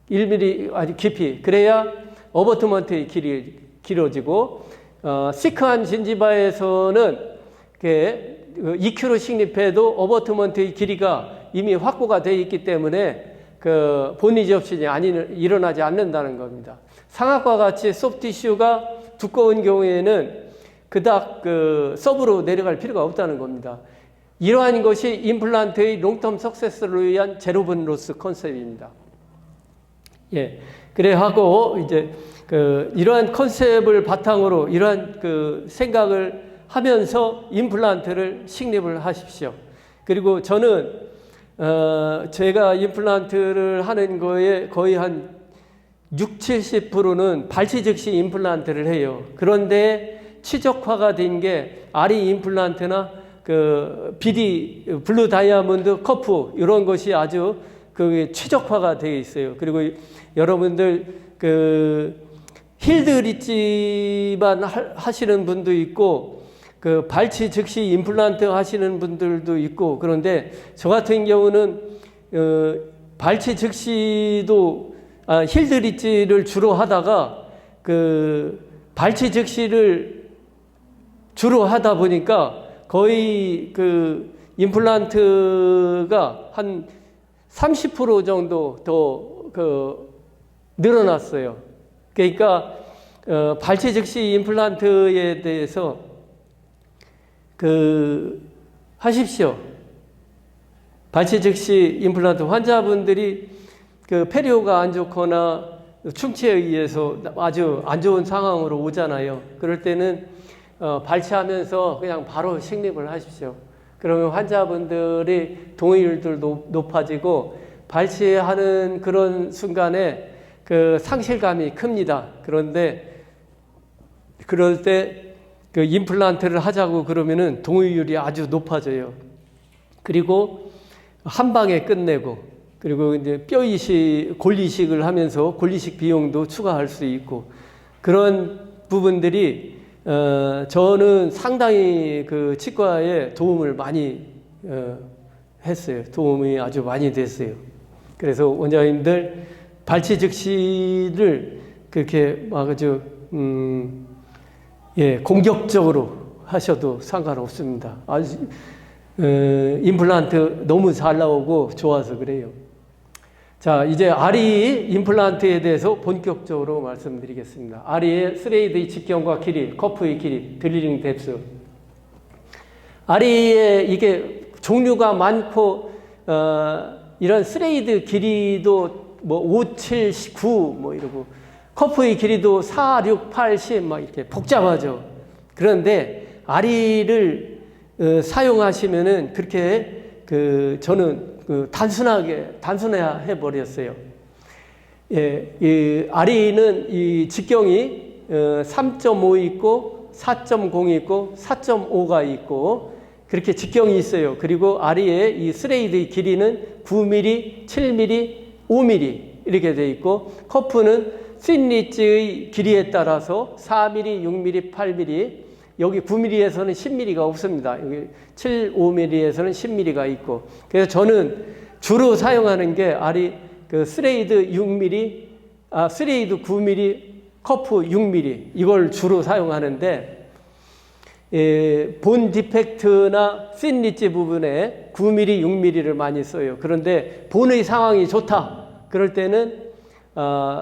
1mm 아주 깊이. 그래야 어버트먼트의 길이 길어지고 시크한 진지바에서는 2km 식립해도 어버트먼트의 길이가 이미 확보가 되어 있기 때문에 본 리접션이 일어나지 않는다는 겁니다. 상악과 같이 소프티슈가 두꺼운 경우에는 그닥 서브로 내려갈 필요가 없다는 겁니다. 이러한 것이 임플란트의 롱텀 석세스를 위한 제로본 로스 컨셉입니다. 예. 그래 하고 이제 이러한 컨셉을 바탕으로 이러한 생각을 하면서 임플란트를 식립을 하십시오. 그리고 저는 제가 임플란트를 하는 거에 거의 한 60-70%는 발치 즉시 임플란트를 해요. 그런데 최적화가 된 게 아리 임플란트나 BD 블루 다이아몬드 커프 이런 것이 아주 최적화가 되어 있어요. 그리고 여러분들 힐드 리치만 하시는 분도 있고 발치 즉시 임플란트 하시는 분들도 있고 그런데 저 같은 경우는 발치 즉시도 힐드 리치를 주로 하다가 발치 즉시를 주로 하다 보니까 거의 임플란트가 한 30% 정도 더 늘어났어요. 그러니까 발치 즉시 임플란트에 대해서 하십시오. 발치 즉시 임플란트 환자분들이 페리오가 안 좋거나 충치에 의해서 아주 안 좋은 상황으로 오잖아요. 그럴 때는 발치하면서 그냥 바로 식립을 하십시오. 그러면 환자분들이 동의율도 높아지고 발치하는 그런 순간에 상실감이 큽니다. 그런데 그럴 때 그 임플란트를 하자고 그러면은 동의율이 아주 높아져요. 그리고 한 방에 끝내고, 그리고 이제 뼈 이식, 골 이식을 하면서 골 이식 비용도 추가할 수 있고, 그런 부분들이 저는 상당히 그 치과에 도움을 많이 했어요. 도움이 아주 많이 됐어요. 그래서 원장님들 발치 즉시를 그렇게 막 아주 공격적으로 하셔도 상관없습니다. 아주 임플란트 너무 잘 나오고 좋아서 그래요. 자, 이제 아리 임플란트에 대해서 본격적으로 말씀드리겠습니다. 아리의 스레이드의 직경과 길이, 커프의 길이, 드릴링 뎁스. 아리의 이게 종류가 많고 이런 스레이드 길이도 뭐 5, 7, 9 뭐 이러고, 커프의 길이도 4, 6, 8, 10 막 이렇게 복잡하죠. 그런데 아리를 사용하시면은 그렇게 저는 단순해 버렸어요. 예, 이 아리는 이 직경이 3.5 있고 4.0 있고 4.5가 있고 그렇게 직경이 있어요. 그리고 아리의 이 스레이드의 길이는 9mm, 7mm, 5mm 이렇게 돼 있고, 커프는 핀리치의 길이에 따라서 4mm, 6mm, 8mm, 여기 9mm에서는 10mm가 없습니다. 여기 7, 5mm에서는 10mm가 있고, 그래서 저는 주로 사용하는 게 아리 그 스레이드 6mm, 스레이드 9mm, 커프 6mm 이걸 주로 사용하는데, 본 디펙트나 핀리치 부분에 9mm, 6mm를 많이 써요. 그런데 본의 상황이 좋다. 그럴 때는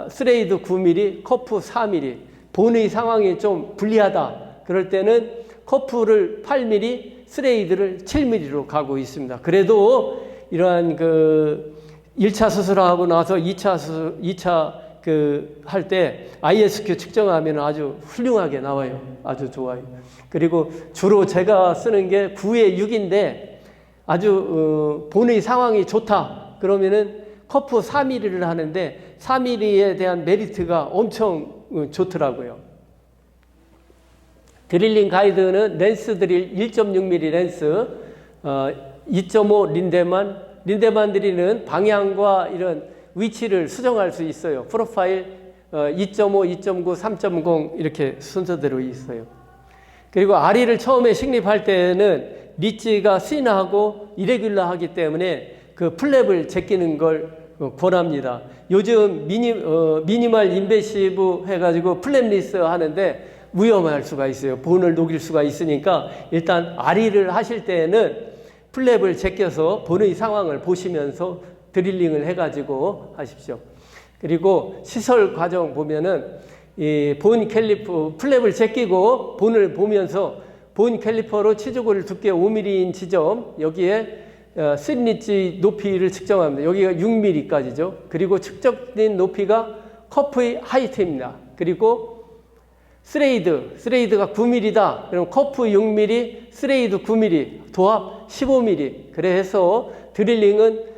스레이드 9mm, 커프 4mm, 본의 상황이 좀 불리하다. 그럴 때는 커프를 8mm, 스레이드를 7mm로 가고 있습니다. 그래도 이러한 그 1차 수술하고 나서 2차 할 때 ISQ 측정하면 아주 훌륭하게 나와요. 아주 좋아요. 그리고 주로 제가 쓰는 게 9에 6인데 아주 본의 상황이 좋다. 그러면은 커프 4mm를 하는데 4mm에 대한 메리트가 엄청 좋더라고요. 드릴링 가이드는 렌스 드릴 1.6mm 렌스, 2.5 린데만 드릴은 방향과 이런 위치를 수정할 수 있어요. 프로파일 2.5, 2.9, 3.0 이렇게 순서대로 있어요. 그리고 아리를 처음에 식립할 때는 리치가 씬하고 이레귤러하기 때문에 그 플랩을 제끼는 걸 권합니다. 요즘 미니멀 인베시브 해가지고 플랩리스 하는데 위험할 수가 있어요. 본을 녹일 수가 있으니까 일단 아리를 하실 때는 플랩을 제껴서 본의 상황을 보시면서 드릴링을 해가지고 하십시오. 그리고 시설 과정 보면은 이 본 캘리퍼 플랩을 제끼고 본을 보면서 본 캘리퍼로 치주고를 두께 5mm인 지점 여기에 씬리치 높이를 측정합니다. 여기가 6mm까지죠. 그리고 측정된 높이가 커프의 하이트입니다. 그리고 스레이드가 9mm다. 그럼 커프 6mm, 스레이드 9mm, 도합 15mm. 그래서 드릴링은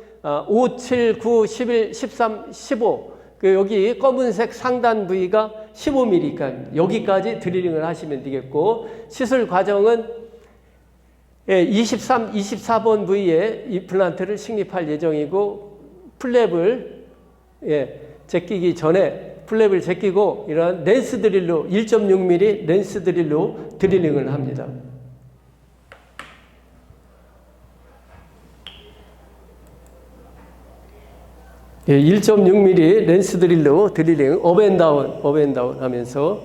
5, 7, 9, 11, 13, 15. 여기 검은색 상단 부위가 15mm까지 여기까지 드릴링을 하시면 되겠고, 시술 과정은 23, 24번 부위에 임플란트를 식립할 예정이고, 플랩을 제끼기 전에 플랩을 제끼고 이런 렌스 드릴로 1.6mm 렌스 드릴로 드릴링을 합니다. 1.6mm 렌스 드릴로 드릴링 업앤다운 하면서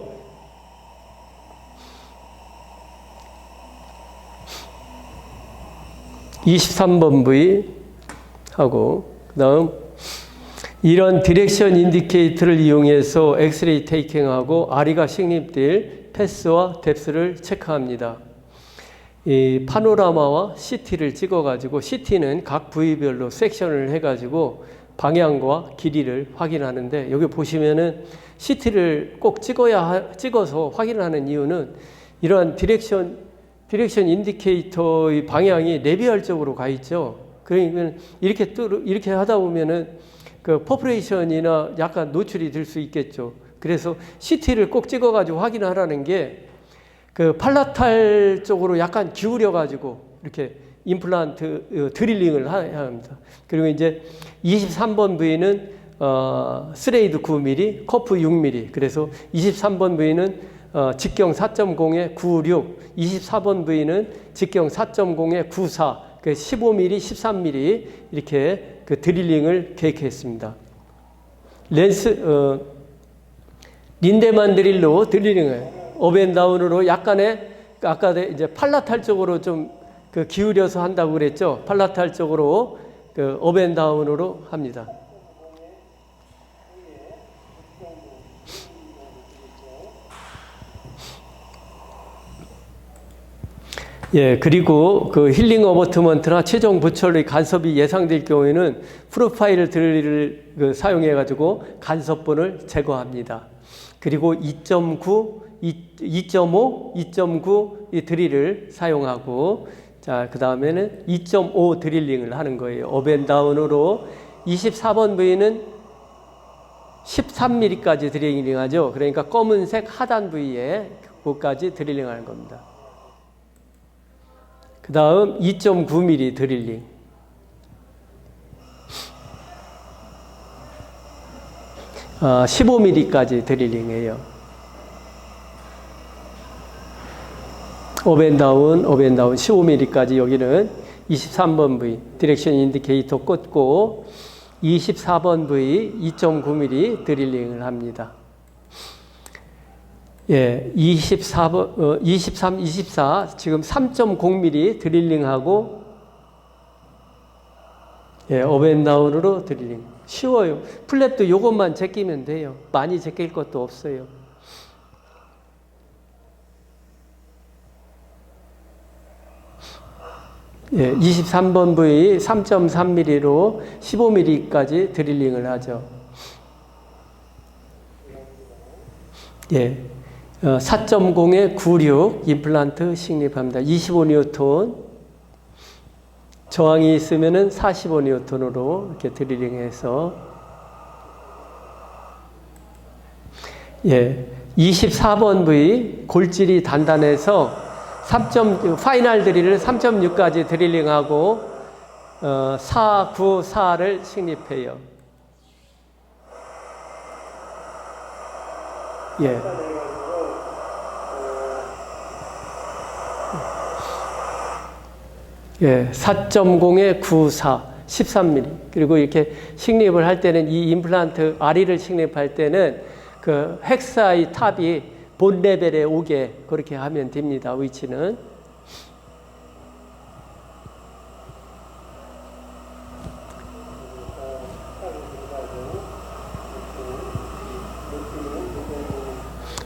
(23번) 부위 하고, 그 다음 이런 디렉션 인디케이터를 이용해서 엑스레이 테이킹하고 아리가 식립될 패스와 뎁스를 체크합니다. 이 파노라마와 CT를 찍어가지고, CT는 각 부위별로 섹션을 해가지고 방향과 길이를 확인하는데, 여기 보시면은 CT를 꼭 찍어서 확인하는 이유는 이러한 디렉션 인디케이터의 방향이 레비알적으로 가 있죠. 그러면 이렇게 하다 보면은 그 퍼포레이션이나 약간 노출이 될 수 있겠죠. 그래서 CT를 꼭 찍어가지고 확인하라는 게 그 팔라탈 쪽으로 약간 기울여가지고 이렇게 임플란트 드릴링을 해야 합니다. 그리고 이제 23번 부위는 스레이드 9mm, 커프 6mm. 그래서 23번 부위는 직경 4.0에 96, 24번 부위는 직경 4.0에 94, 그 15mm, 13mm 이렇게 그 드릴링을 계획했습니다. 린데만 드릴로 드릴링을 업앤다운으로 약간의 아까 이제 팔라탈 쪽으로 좀 그 기울여서 한다고 그랬죠. 팔라탈 쪽으로 그 업앤다운으로 합니다. 예, 그리고 그 힐링 어버트먼트나 최종 부철의 간섭이 예상될 경우에는 프로파일 드릴을 사용해가지고 간섭본을 제거합니다. 그리고 2.9, 2.5, 2.9 이 드릴을 사용하고, 자, 그 다음에는 2.5 드릴링을 하는 거예요. 업앤다운으로 24번 부위는 13mm까지 드릴링 하죠. 그러니까 검은색 하단 부위에 그것까지 드릴링 하는 겁니다. 그 다음 2.9mm 드릴링. 아, 15mm까지 드릴링해요. 업앤다운 15mm까지 여기는 23번 부위 디렉션 인디케이터 꽂고 24번 부위 2.9mm 드릴링을 합니다. 예, 23, 24 지금 3.0mm 드릴링하고 예, 업앤다운으로 드릴링. 쉬워요. 플랩도 요것만 제끼면 돼요. 많이 제낄 것도 없어요. 예, 23번 부위 3.3mm로 15mm까지 드릴링을 하죠. 예, 4.0에 96 임플란트 식립합니다. 25N 저항이 있으면은 45N으로 이렇게 드릴링해서 예, 24번 부위 골질이 단단해서 파이널 드릴을 3.6까지 드릴링하고 4, 9, 4를 식립해요. 예. 예, 4.0에 94, 13mm. 그리고 이렇게 식립을 할 때는 이 임플란트 아리를 식립할 때는 그 헥사의 탑이 본 레벨에 오게 그렇게 하면 됩니다. 위치는.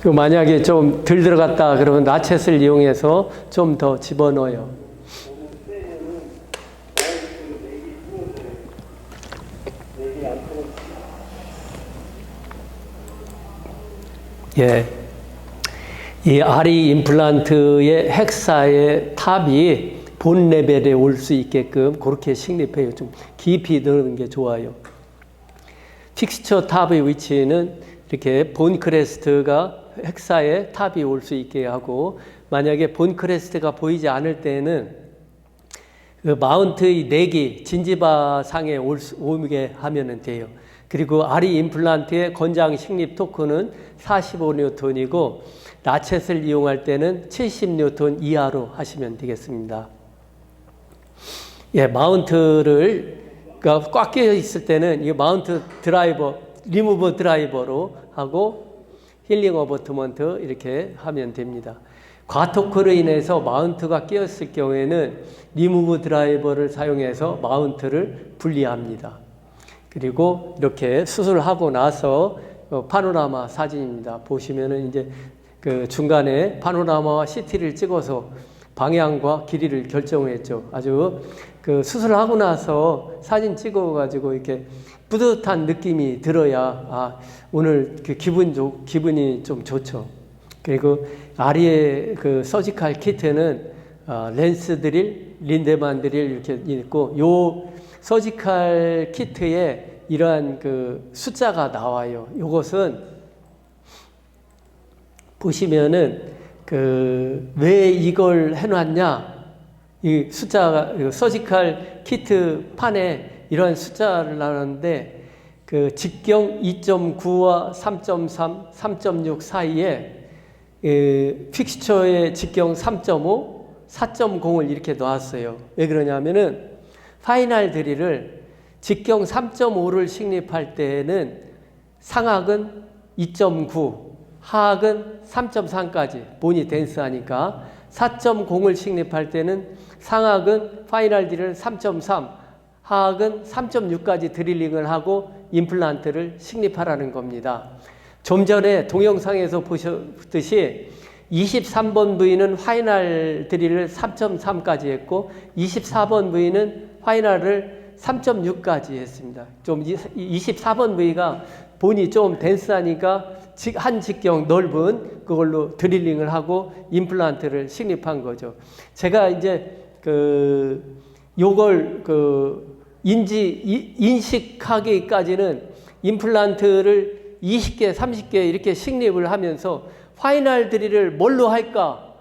만약에 좀 덜 들어갔다 그러면 라쳇을 이용해서 좀 더 집어넣어요. 예. 이 아리 임플란트의 헥사의 탑이 본 레벨에 올 수 있게끔 그렇게 식립해요. 좀 깊이 넣는 게 좋아요. 픽스처 탑의 위치는 이렇게 본 크레스트가 헥사의 탑이 올 수 있게 하고, 만약에 본 크레스트가 보이지 않을 때는 그 마운트의 내기 진지바 상에 오게 하면 돼요. 그리고 아리 임플란트의 건장 식립 토크는 45N이고 라쳇을 이용할 때는 70N 이하로 하시면 되겠습니다. 예, 마운트를 꽉 끼어 있을 때는 이 마운트 드라이버, 리무버 드라이버로 하고 힐링 어버트먼트 이렇게 하면 됩니다. 과토크로 인해서 마운트가 끼었을 경우에는 리무브 드라이버를 사용해서 마운트를 분리합니다. 그리고 이렇게 수술하고 나서 파노라마 사진입니다. 보시면은 이제 그 중간에 파노라마와 CT를 찍어서 방향과 길이를 결정했죠. 아주 그 수술하고 나서 사진 찍어가지고 이렇게 뿌듯한 느낌이 들어야 오늘 그 기분이 좀 좋죠. 그리고 아리의 그 서지컬 키트는 렌스 드릴, 린데만 드릴 이렇게 있고, 요 서지컬 키트에 이러한 그 숫자가 나와요. 요것은 보시면은 왜 이걸 해놨냐? 이 숫자가 서지컬 키트 판에 이런 숫자를 나눴는데 직경 2.9와 3.3, 3.6 사이에 픽스처의 직경 3.5, 4.0을 이렇게 놓았어요. 왜 그러냐면은 파이널 드릴을 직경 3.5를 식립할 때는 상악은 2.9, 하악은 3.3까지 본이 댄스하니까 4.0을 식립할 때는 상악은 파이널 드릴을 3.3, 하악은 3.6까지 드릴링을 하고 임플란트를 식립하라는 겁니다. 좀 전에 동영상에서 보셨듯이 23번 부위는 파이널 드릴을 3.3까지 했고 24번 부위는 파이널을 3.6까지 했습니다. 좀 24번 부위가 본이 좀 댄스하니까 한 직경 넓은 그걸로 드릴링을 하고 임플란트를 식립한 거죠. 제가 이제 요걸 인식하기까지는 임플란트를 20개, 30개 이렇게 식립을 하면서 파이널 드릴을 뭘로 할까?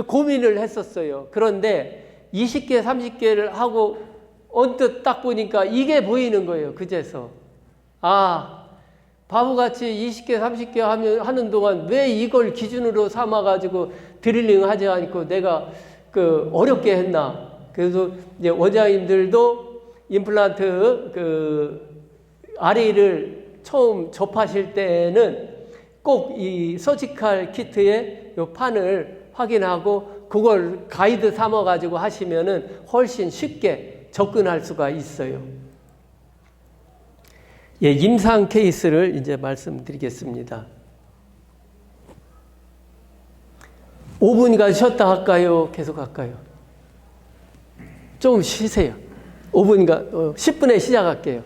고민을 했었어요. 그런데 20개, 30개를 하고 언뜻 딱 보니까 이게 보이는 거예요. 그제서. 바보같이 20개, 30개 하는 동안 왜 이걸 기준으로 삼아가지고 드릴링 하지 않고 내가 어렵게 했나. 그래서 이제 원장님들도 임플란트 RA를 처음 접하실 때는 꼭 이 서지컬 키트의 요 판을 확인하고 그걸 가이드 삼아가지고 하시면은 훨씬 쉽게 접근할 수가 있어요. 예, 임상 케이스를 이제 말씀드리겠습니다. 5분간 쉬었다 할까요? 계속 할까요? 좀 쉬세요. 5분간, 10분에 시작할게요.